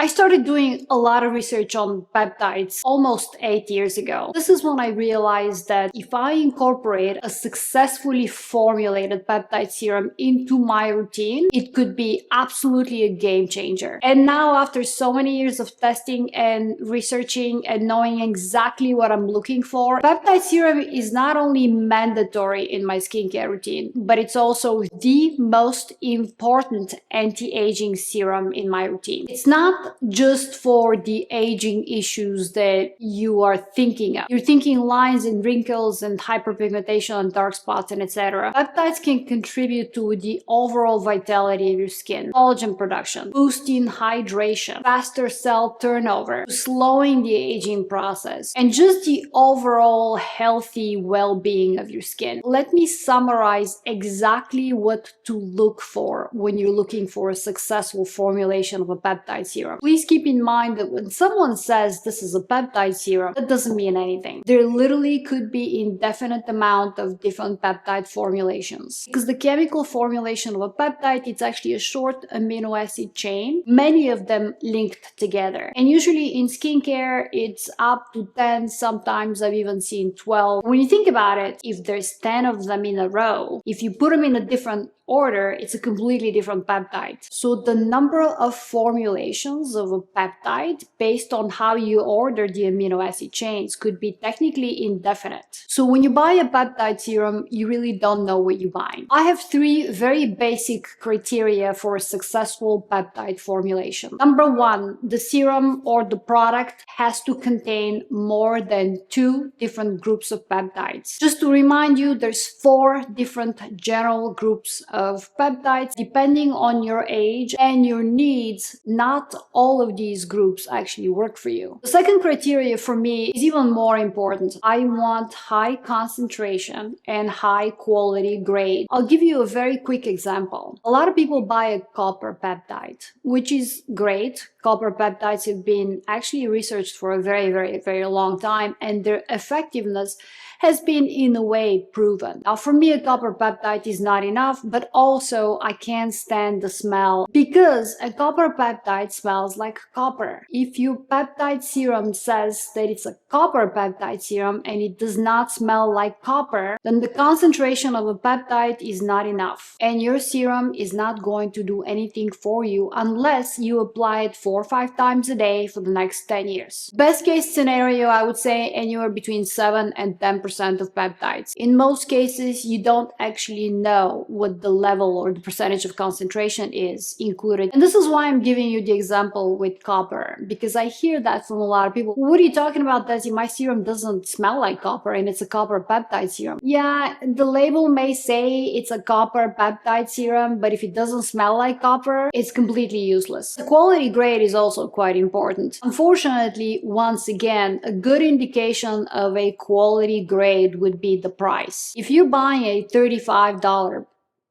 I started doing a lot of research on peptides almost 8 years ago. This is when I realized that if I incorporate a successfully formulated peptide serum into my routine, it could be absolutely a game changer. And now, after so many years of testing and researching and knowing exactly what I'm looking for, peptide serum is not only mandatory in my skincare routine, but it's also the most important anti-aging serum in my routine. It's not just for the aging issues that you are thinking of. You're thinking lines and wrinkles and hyperpigmentation and dark spots and etc. Peptides can contribute to the overall vitality of your skin, collagen production, boosting hydration, faster cell turnover, slowing the aging process, and just the overall healthy well-being of your skin. Let me summarize exactly what to look for when you're looking for a successful formulation of a peptide serum. Please keep in mind that when someone says this is a peptide serum, that doesn't mean anything. There literally could be indefinite amount of different peptide formulations. Because the chemical formulation of a peptide, it's actually a short amino acid chain, many of them linked together. And usually in skincare, it's up to 10, sometimes I've even seen 12. When you think about it, if there's 10 of them in a row, if you put them in a different order, it's a completely different peptide. So the number of formulations of a peptide based on how you order the amino acid chains could be technically indefinite. So when you buy a peptide serum, you really don't know what you're buying. I have 3 very basic criteria for a successful peptide formulation. Number 1, the serum or the product has to contain more than 2 different groups of peptides. Just to remind you, there's 4 different general groups of peptides. Depending on your age and your needs, not all of these groups actually work for you. The second criteria for me is even more important. I want high concentration and high quality grade. I'll give you a very quick example. A lot of people buy a copper peptide, which is great. Copper peptides have been actually researched for a very long time, and their effectiveness has been in a way proven. Now for me, a copper peptide is not enough, but also I can't stand the smell because a copper peptide smells like copper. If your peptide serum says that it's a copper peptide serum and it does not smell like copper, then the concentration of a peptide is not enough. And your serum is not going to do anything for you unless you apply it 4 or 5 times a day for the next 10 years. Best case scenario, I would say anywhere between 7 and 10% of peptides. In most cases, you don't actually know what the level or the percentage of concentration is included. And this is why I'm giving you the example with copper, because I hear that from a lot of people. What are you talking about, Desi? My serum doesn't smell like copper and it's a copper peptide serum. Yeah, the label may say it's a copper peptide serum, but if it doesn't smell like copper, it's completely useless. The quality grade is also quite important. Unfortunately, once again, a good indication of a quality grade would be the price. If you're buying a $35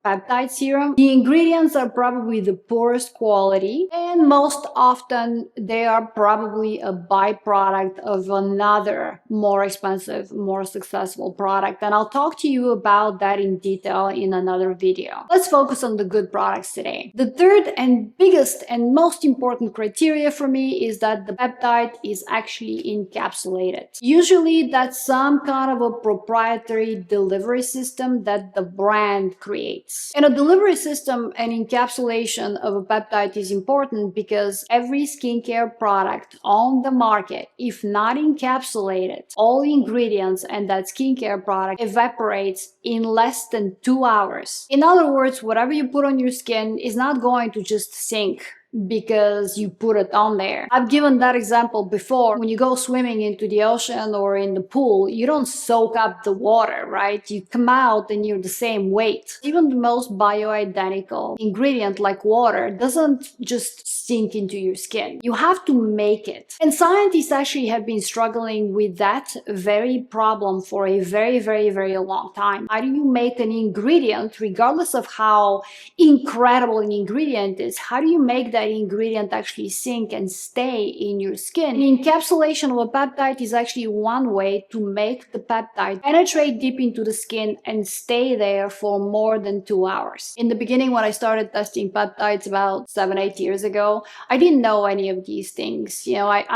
peptide serum, the ingredients are probably the poorest quality, and most often they are probably a byproduct of another more expensive, more successful product. And I'll talk to you about that in detail in another video. Let's focus on the good products today. The third and biggest and most important criteria for me is that the peptide is actually encapsulated. Usually that's some kind of a proprietary delivery system that the brand creates. And a delivery system and encapsulation of a peptide is important because every skincare product on the market, if not encapsulated, all ingredients and that skincare product evaporates in less than 2 hours. In other words, whatever you put on your skin is not going to just sink because you put it on there. I've given that example before. When you go swimming into the ocean or in the pool, you don't soak up the water, right? You come out and you're the same weight. Even the most bioidentical ingredient like water doesn't just sink into your skin. You have to make it. And scientists actually have been struggling with that very problem for a very long time. How do you make an ingredient, regardless of how incredible an ingredient is, how do you make that that ingredient actually sink and stay in your skin. And encapsulation of a peptide is actually one way to make the peptide penetrate deep into the skin and stay there for more than 2 hours. In the beginning, when I started testing peptides about 7-8 years ago, I didn't know any of these things.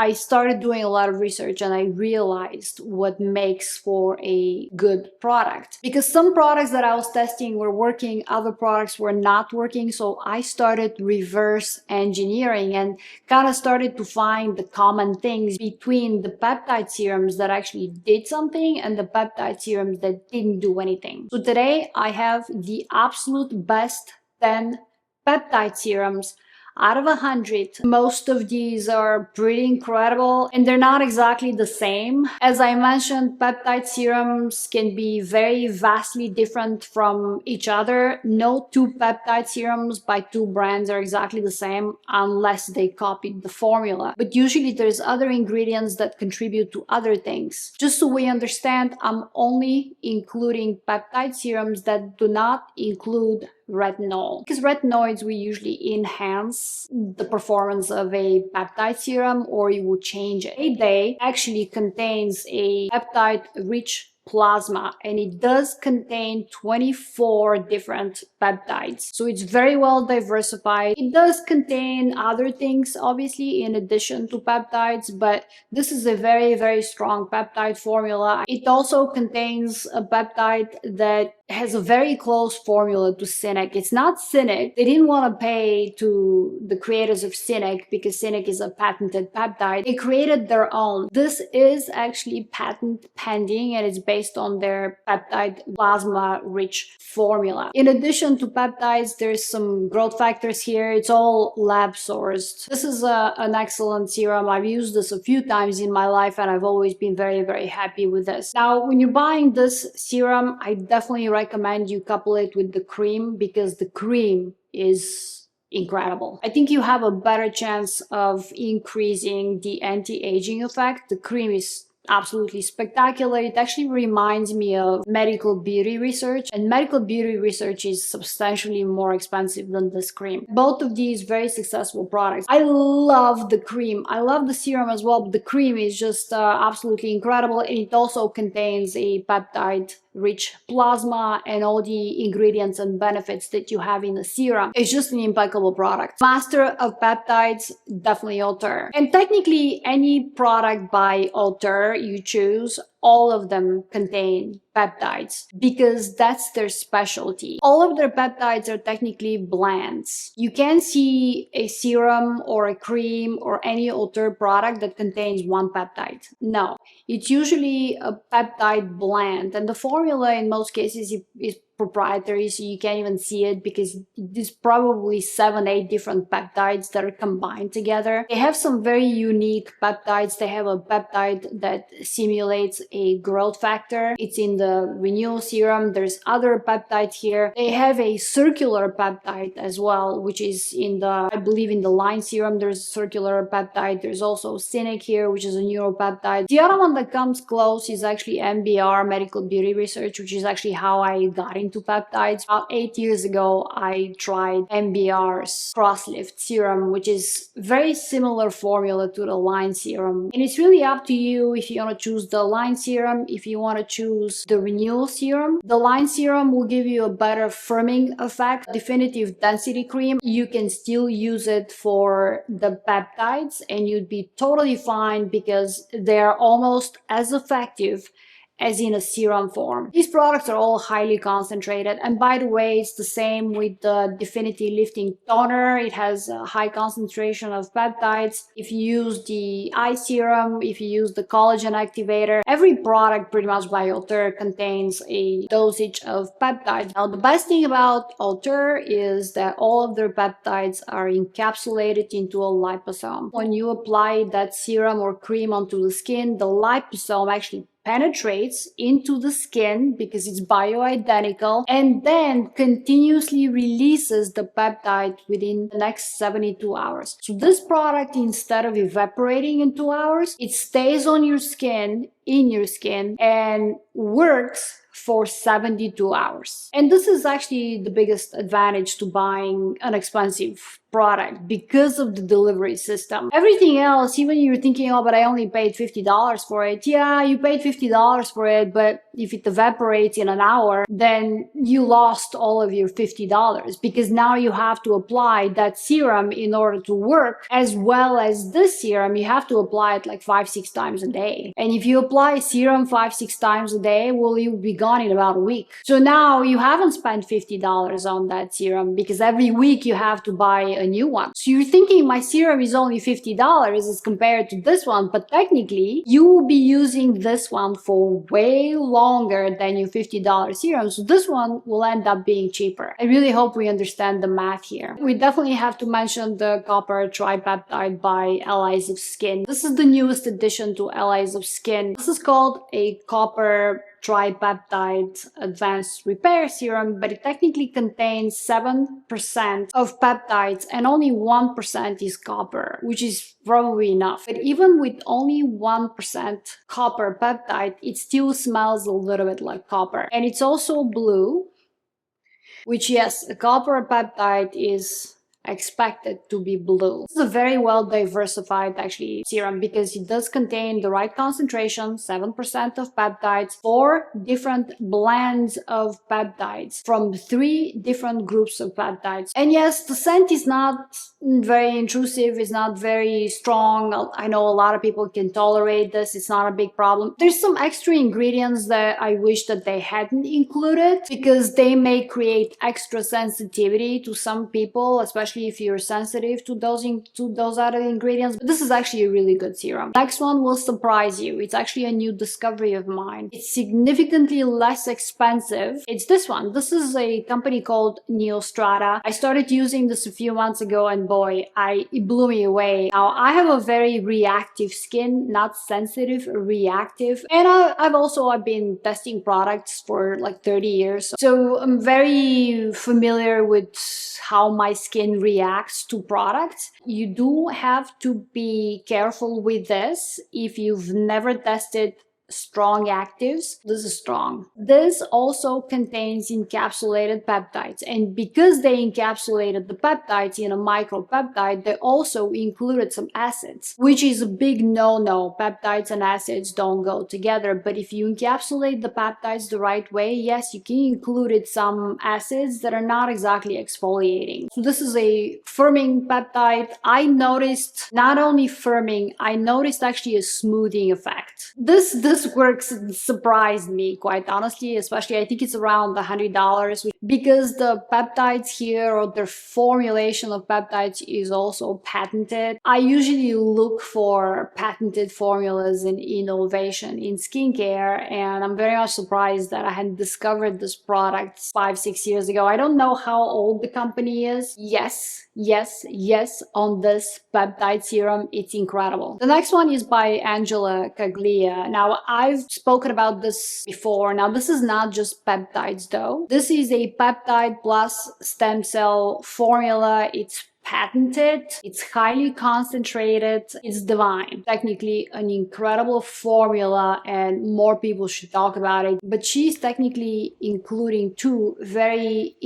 I started doing a lot of research and I realized what makes for a good product. Because some products that I was testing were working, other products were not working. So I started reverse engineering and kind of started to find the common things between the peptide serums that actually did something and the peptide serums that didn't do anything. So today I have the absolute best 10 peptide serums out of 100. Most of these are pretty incredible and they're not exactly the same. As I mentioned, peptide serums can be very vastly different from each other. No two peptide serums by two brands are exactly the same unless they copied the formula. But usually there's other ingredients that contribute to other things. Just so we understand, I'm only including peptide serums that do not include retinol, because retinoids will usually enhance the performance of a peptide serum or it will change it. A day actually contains a peptide rich plasma and it does contain 24 different peptides, so it's very well diversified. It does contain other things obviously in addition to peptides, but this is a very strong peptide formula. It also contains a peptide that has a very close formula to Cynic. It's not Cynic. They didn't want to pay to the creators of Cynic because Cynic is a patented peptide. They created their own. This is actually patent pending and it's based on their peptide plasma rich formula. In addition to peptides, there's some growth factors here. It's all lab sourced. This is an excellent serum. I've used this a few times in my life and I've always been very happy with this. Now, when you're buying this serum, I definitely recommend you couple it with the cream because the cream is incredible. I think you have a better chance of increasing the anti-aging effect. The cream is absolutely spectacular. It actually reminds me of medical beauty research, and medical beauty research is substantially more expensive than this cream. Both of these very successful products. I love the cream. I love the serum as well, but the cream is just absolutely incredible, and it also contains a peptide rich plasma and all the ingredients and benefits that you have in the serum. It's just an impeccable product. Master of peptides, definitely Auteur. And technically any product by Auteur you choose, all of them contain peptides because that's their specialty. All of their peptides are technically blends. You can see a serum or a cream or any Auteur product that contains one peptide. No, it's usually a peptide blend, and the formula in most cases is proprietary, so you can't even see it because there's probably 7-8 different peptides that are combined together. They have some very unique peptides. They have a peptide that simulates a growth factor. It's in the renewal serum. There's other peptides here. They have a circular peptide as well, which is in the, I believe in the line serum, there's a circular peptide. There's also Cynic here, which is a neuropeptide. The other one that comes close is actually MBR, Medical Beauty Research, which is actually how I got into peptides. About 8 years ago, I tried MBR's Crosslift serum, which is very similar formula to the line serum. And it's really up to you if you want to choose the line serum, if you want to choose the renewal serum. The line serum will give you a better firming effect. Definitive density cream, you can still use it for the peptides and you'd be totally fine because they're almost as effective as in a serum form. These products are all highly concentrated, and by the way, it's the same with the Definity Lifting Toner. It has a high concentration of peptides. If you use the eye serum, if you use the collagen activator, every product pretty much by Auteur contains a dosage of peptides. Now, the best thing about Auteur is that all of their peptides are encapsulated into a liposome. When you apply that serum or cream onto the skin, the liposome actually penetrates into the skin because it's bioidentical and then continuously releases the peptide within the next 72 hours. So this product, instead of evaporating in 2 hours, it stays on your skin, in your skin and works for 72 hours. And this is actually the biggest advantage to buying an expensive product because of the delivery system. Everything else, even you're thinking, oh, but I only paid $50 for it. Yeah, you paid $50 for it, but if it evaporates in an hour, then you lost all of your $50 because now you have to apply that serum in order to work, as well as this serum, you have to apply it like 5-6 times a day. And if you apply serum 5-6 times a day, well, you'll be gone in about a week. So now you haven't spent $50 on that serum because every week you have to buy a new one. So you're thinking my serum is only $50 as compared to this one, but technically you will be using this one for way longer than your $50 serum. So this one will end up being cheaper. I really hope we understand the math here. We definitely have to mention the copper tripeptide by Allies of Skin. This is the newest addition to Allies of Skin. This is called a copper tripeptide advanced repair serum, but it technically contains 7% of peptides and only 1% is copper, which is probably enough. But even with only 1% copper peptide, it still smells a little bit like copper. And it's also blue, which, yes, a copper peptide is expected to be blue. This is a very well diversified actually serum because it does contain the right concentration, 7% of peptides, 4 different blends of peptides from 3 different groups of peptides. And yes, the scent is not very intrusive, it's not very strong. I know a lot of people can tolerate this, it's not a big problem. There's some extra ingredients that I wish that they hadn't included because they may create extra sensitivity to some people, especially if you're sensitive to those other ingredients. But this is actually a really good serum. Next one will surprise you. It's actually a new discovery of mine. It's significantly less expensive. It's this one. This is a company called Neostrata. I started using this a few months ago and boy, it blew me away. Now, I have a very reactive skin, not sensitive, reactive. And I've been testing products for like 30 years. So I'm very familiar with how my skin reacts to products. You do have to be careful with this if you've never tested strong actives. This is strong. This also contains encapsulated peptides, and because they encapsulated the peptides in a micropeptide, they also included some acids, which is a big no-no. Peptides and acids don't go together, but if you encapsulate the peptides the right way, yes, you can include some acids that are not exactly exfoliating. So this is a firming peptide. I noticed not only firming, I noticed actually a smoothing effect. This works, surprised me quite honestly, especially I think it's around $100 because the peptides here or their formulation of peptides is also patented. I usually look for patented formulas and innovation in skincare, and I'm very much surprised that I had discovered this product 5-6 years ago. I don't know how old the company is. Yes, on this peptide serum, it's incredible. The next one is by Caglia. Now, I've spoken about this before. Now, this is not just peptides though. This is a peptide plus stem cell formula. It's patented, it's highly concentrated, it's divine. Technically an incredible formula and more people should talk about it. But she's technically including 2 very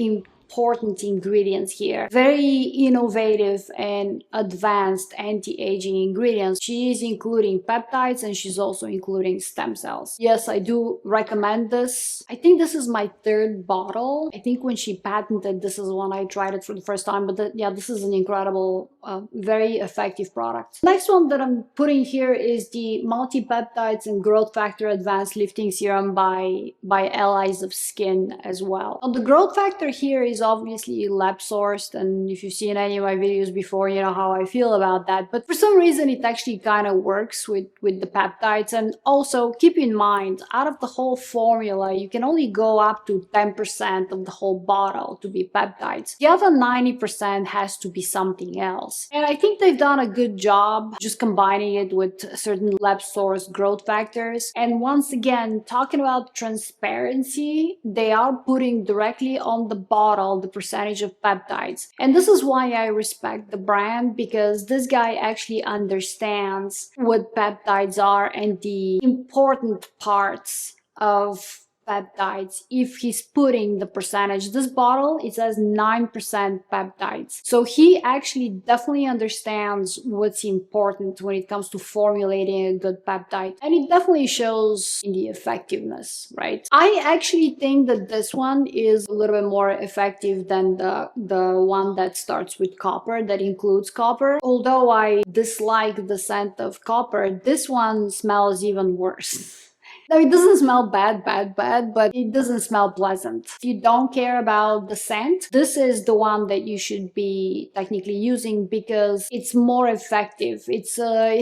important ingredients here. Very innovative and advanced anti-aging ingredients. She is including peptides and she's also including stem cells. Yes, I do recommend this. I think this is my 3rd bottle. I think when she patented, this is when I tried it for the first time, but yeah, this is an incredible, very effective product. Next one that I'm putting here is the multi-peptides and growth factor advanced lifting serum by Allies of Skin as well. Now, the growth factor here is obviously lab sourced, and if you've seen any of my videos before, you know how I feel about that. But for some reason, it actually kind of works with the peptides. And also keep in mind, out of the whole formula, you can only go up to 10% of the whole bottle to be peptides. The other 90% has to be something else. And I think they've done a good job just combining it with certain lab sourced growth factors. And once again, talking about transparency, they are putting directly on the bottle well the percentage of peptides. And this is why I respect the brand, because this guy actually understands what peptides are and the important parts of peptides if he's putting the percentage. This bottle, it says 9% peptides. So he actually definitely understands what's important when it comes to formulating a good peptide. And it definitely shows in the effectiveness, right? I actually think that this one is a little bit more effective than the one that starts with copper, that includes copper. Although I dislike the scent of copper, this one smells even worse. Now, it doesn't smell bad, but it doesn't smell pleasant. If you don't care about the scent, this is the one that you should be technically using because it's more effective. It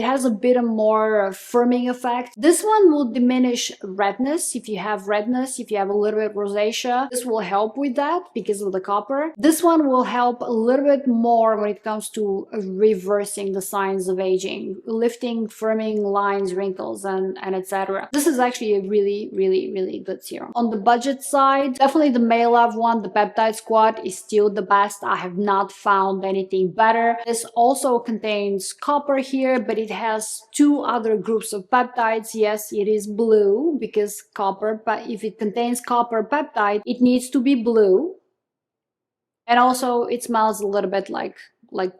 has a bit more firming effect. This one will diminish redness. If you have redness, if you have a little bit of rosacea, this will help with that because of the copper. This one will help a little bit more when it comes to reversing the signs of aging, lifting, firming lines, wrinkles, and etc. This is actually a really good serum. On the budget side, definitely the Maylove one, the Peptide Squad, is still the best. I have not found anything better. This also contains copper here, but it has two other groups of peptides. Yes, it is blue because copper, but if it contains copper peptide, it needs to be blue. And also it smells a little bit like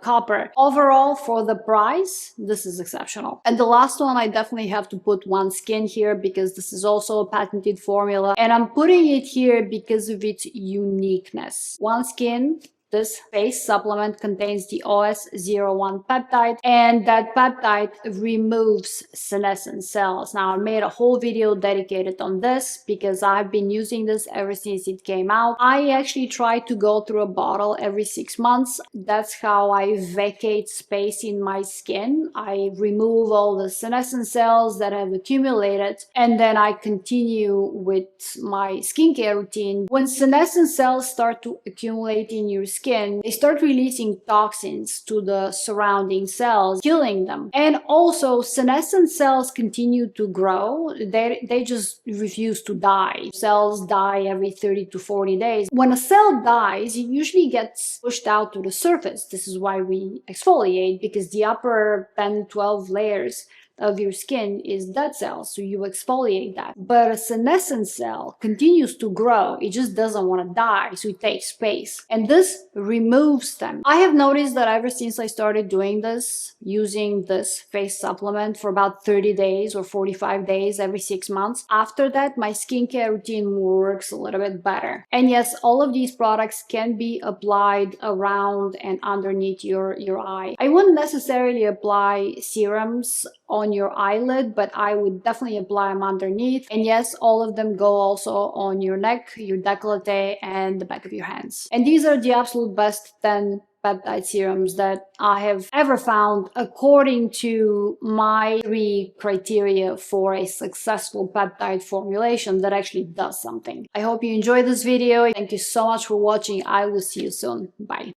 copper. Overall, for the price, this is exceptional. And the last one, I definitely have to put One Skin here because this is also a patented formula. And I'm putting it here because of its uniqueness. One Skin, this face supplement, contains the OS01 peptide, and that peptide removes senescent cells. Now, I made a whole video dedicated on this because I've been using this ever since it came out. I actually try to go through a bottle every 6 months. That's how I vacate space in my skin. I remove all the senescent cells that have accumulated, and then I continue with my skincare routine. When senescent cells start to accumulate in your skin, they start releasing toxins to the surrounding cells, killing them. And also, senescent cells continue to grow. They just refuse to die. Cells die every 30 to 40 days. When a cell dies, it usually gets pushed out to the surface. This is why we exfoliate, because the upper 10-12 layers of your skin is dead cells, so you exfoliate that. But a senescent cell continues to grow, it just doesn't want to die, so it takes space, and this removes them. I have noticed that ever since I started doing this, using this face supplement for about 30 days or 45 days every 6 months, after that my skincare routine works a little bit better. And yes, all of these products can be applied around and underneath your eye. I wouldn't necessarily apply serums on your eyelid, but I would definitely apply them underneath. And yes, all of them go also on your neck, your décolleté, and the back of your hands. And these are the absolute best 10 peptide serums that I have ever found according to my 3 criteria for a successful peptide formulation that actually does something. I hope you enjoyed this video. Thank you so much for watching. I will see you soon. Bye.